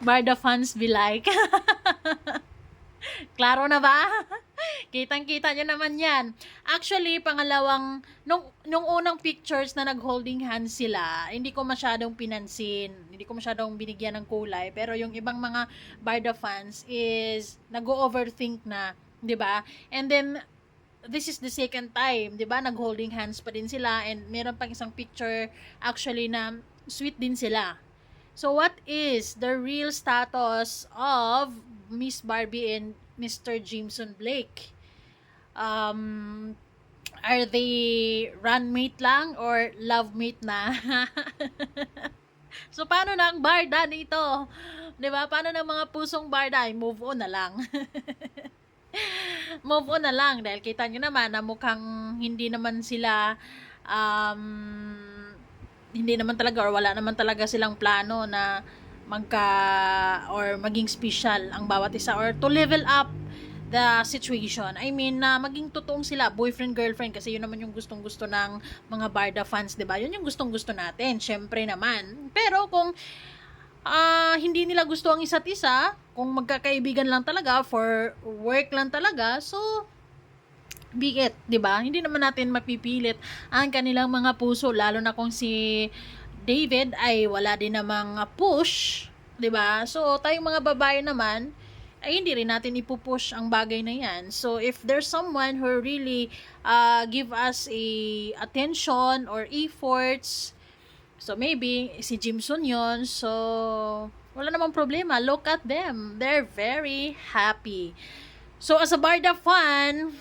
Barda fans be like. Klaro na ba? Kitang-kita nyo naman yan. Actually, pangalawang, nung unang pictures na nag-holding hands sila, hindi ko masyadong pinansin. Hindi ko masyadong binigyan ng kulay. Pero yung ibang mga Barda fans is nag-overthink na. 'Di ba? And then, this is the second time, 'di ba? Nag-holding hands pa din sila. And meron pang isang picture actually na sweet din sila. So, what is the real status of Miss Barbie and Mr. Jameson Blake? Are they runmate lang or lovemate na? So, paano na ang barda dito? 'Di ba? Paano na mga pusong barda? Ay, move on na lang. Move on na lang dahil kita nyo naman na mukhang hindi naman talaga or wala naman talaga silang plano na or maging special ang bawat isa or to level up the situation. I mean, na maging totoong sila, boyfriend, girlfriend, kasi yun naman yung gustong-gusto ng mga Barda fans, 'di ba? Yun yung gustong-gusto natin, syempre naman. Pero kung hindi nila gusto ang isa't isa, kung magkakaibigan lang talaga, for work lang talaga, so be it, 'di ba? Hindi naman natin mapipilit ang kanilang mga puso, lalo na kung si David ay wala din namang push, 'di ba? So tayong mga babae naman ay hindi rin natin ipupush ang bagay na 'yan. So if there's someone who really give us a attention or efforts, so maybe si Jimson 'yon. So wala namang problema. Look at them. They're very happy. So as a Barda fan,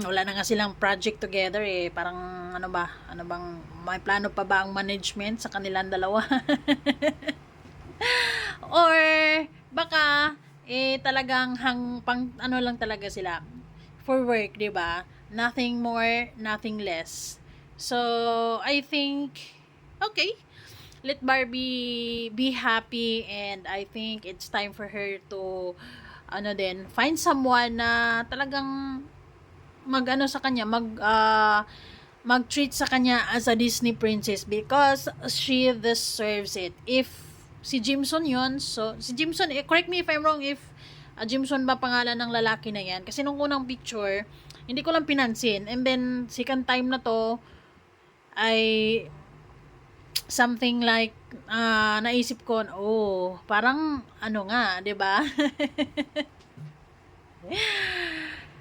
wala na nga silang project together eh. Parang ano bang may plano pa ba ang management sa kanilang dalawa? Or baka talagang pang ano lang talaga sila for work, 'di ba? Nothing more, nothing less. So I think okay, let Barbie be happy, and I think it's time for her to find someone na talagang mag-treat sa kanya as a Disney princess because she deserves it. If si Jimson yun, so si Jimson, correct me if I'm wrong, if Jimson ba pangalan ng lalaki na yan, kasi nung unang picture hindi ko lang pinansin, and then second time na to ay something like naisip ko, parang nga, 'di ba?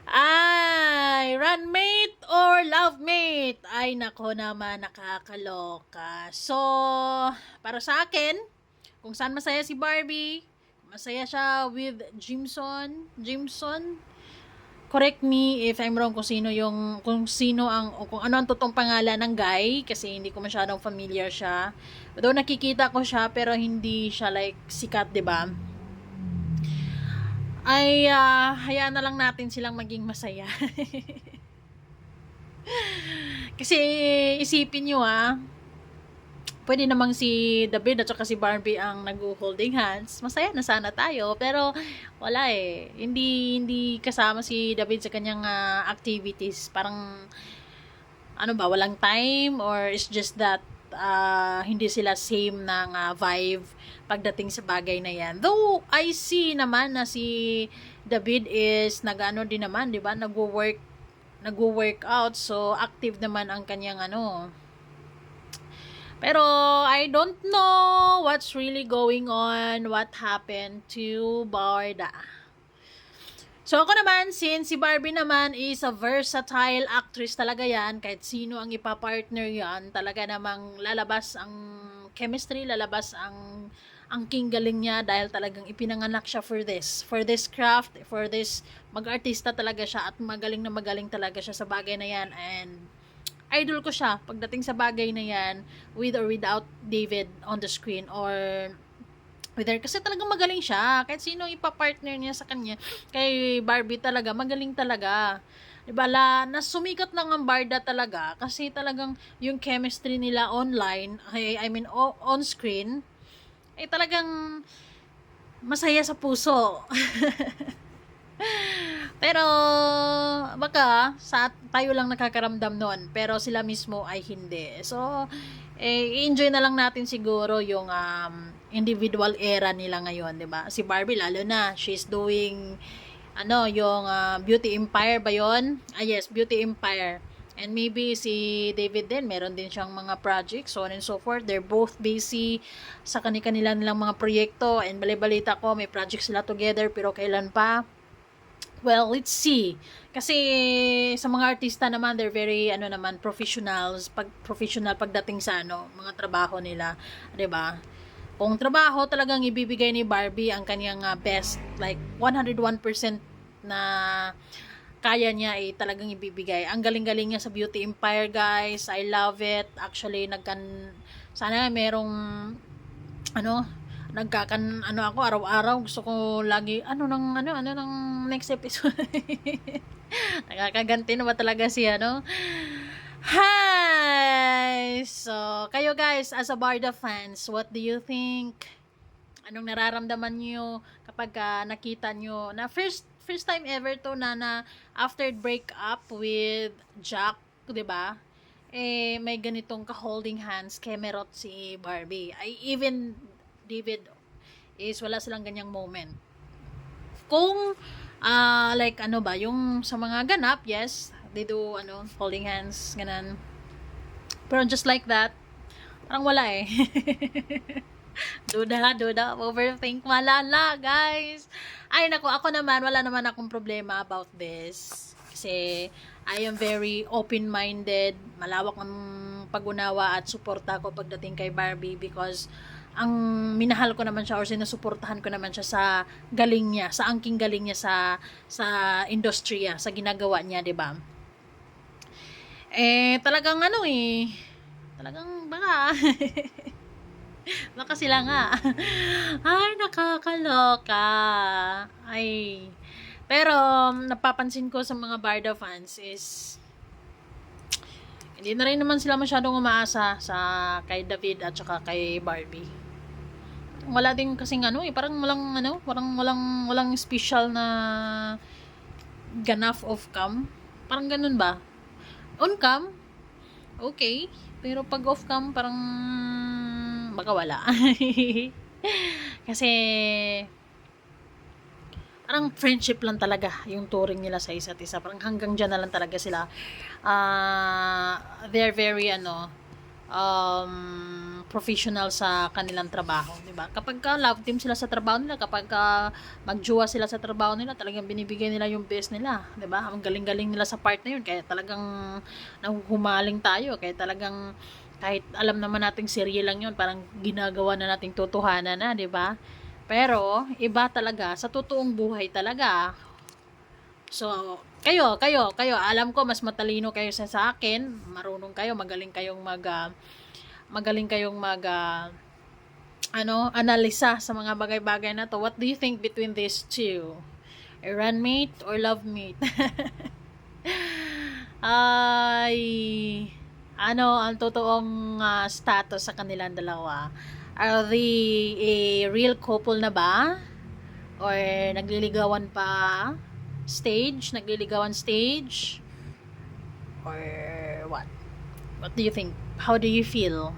Ay, runmate or lovemate? Ay, nako naman, nakakaloka. So, para sa akin, kung saan masaya si Barbie, masaya siya with Jimson, correct me if I'm wrong kung ano ang totoong pangalan ng guy, kasi hindi ko masyadong familiar siya. Though nakikita ko siya, pero hindi siya like sikat, 'di ba? Ay hayaan na lang natin silang maging masaya. Kasi isipin nyo pwede namang si David at saka si Barbie ang nag-holding hands, masaya na sana tayo, pero wala hindi kasama si David sa kanyang activities. Parang walang time, or it's just that hindi sila same ng vibe pagdating sa bagay na yan. Though I see naman na si David is din naman, 'di ba? Nagwo-work out, so active naman ang kanyang Pero I don't know what's really going on, what happened to Barda. So ako naman, since si Barbie naman is a versatile actress talaga yan, kahit sino ang ipapartner yan, talaga namang lalabas ang chemistry, lalabas ang king galing niya, dahil talagang ipinanganak siya for this craft, for this, mag-artista talaga siya, at magaling na magaling talaga siya sa bagay na yan, and idol ko siya pagdating sa bagay na yan, with or without David on the screen, or with her, kasi talagang magaling siya, kahit sino ipapartner niya sa kanya. Kay Barbie talaga, magaling talaga. Diba, nasumikat lang ang Barda talaga, kasi talagang yung chemistry nila online, on screen, talagang masaya sa puso. Pero baka tayo lang nakakaramdam nun, pero sila mismo ay hindi. So enjoy na lang natin siguro yung individual era nila ngayon, 'di ba? Si Barbie lalo na, she's doing yung Beauty Empire ba 'yon? Yes, Beauty Empire. And maybe si David din, meron din siyang mga projects, so on and so forth. They're both busy sa kanila nilang mga proyekto, and balibalita ko may projects sila together, pero kailan pa? Well, let's see. Kasi sa mga artista naman, they're very professionals, professional pagdating sa mga trabaho nila, 'di ba? Kung trabaho talagang ibibigay ni Barbie ang kanyang best, like 101% na kaya niya talagang ibibigay. Ang galing-galing niya sa Beauty Empire, guys. I love it. Actually, sana merong ako araw-araw, gusto ko lagi nang next episode. Nakakaganti na ba talaga si Hi! So, kayo guys, as a Barda fans, what do you think? Anong nararamdaman niyo kapag nakita niyo na first time ever to na after break up with Jack, 'di ba? May ganitong ka-holding hands Kemerot si Barbie. Even David is wala silang ganyang moment. Kung yung sa mga ganap, yes, they do holding hands, ganan. Pero just like that, parang wala duda, overthink, malala, guys. Ay, nako, ako naman, wala naman akong problema about this. Kasi, I am very open-minded, malawak ng pag-unawa at suporta ko pagdating kay Barbie, because ang minahal ko naman siya or sinusuportahan ko naman siya sa galing niya, sa angking galing niya sa industriya, sa ginagawa niya, 'di ba? Talagang talagang baka baka sila nga. Ay, nakakaloka. Ay. Pero, napapansin ko sa mga Barda fans is, hindi na rin naman sila masyadong umaasa sa kay David at saka kay Barbie. Wala din kasing parang walang special na ganap of cam. Parang ganun ba? On cam, okay. Pero pag off cam, parang baka wala. Kasi parang friendship lang talaga yung touring nila sa isa't isa. Parang hanggang dyan na lang talaga sila. They're very professional sa kanilang trabaho, 'di ba? Kapag love team sila sa trabaho nila, kapag magjowa sila sa trabaho nila, talagang binibigay nila yung best nila, 'di ba? Ang galing-galing nila sa part na yun, kaya talagang nahuhumaling tayo, kaya talagang kahit alam naman nating serye lang yun, parang ginagawa na nating totohanan na, 'di ba? Pero iba talaga sa totoong buhay talaga. So, kayo, alam ko mas matalino kayo sa akin, marunong kayo, magaling kayong analisa sa mga bagay-bagay na to. What do you think between these two? A runmate or love mate? Ay, ang totoong status sa kanilang dalawa? Are they a real couple na ba? Or nagliligawan pa? Nagliligawan stage? Or what? What do you think? How do you feel?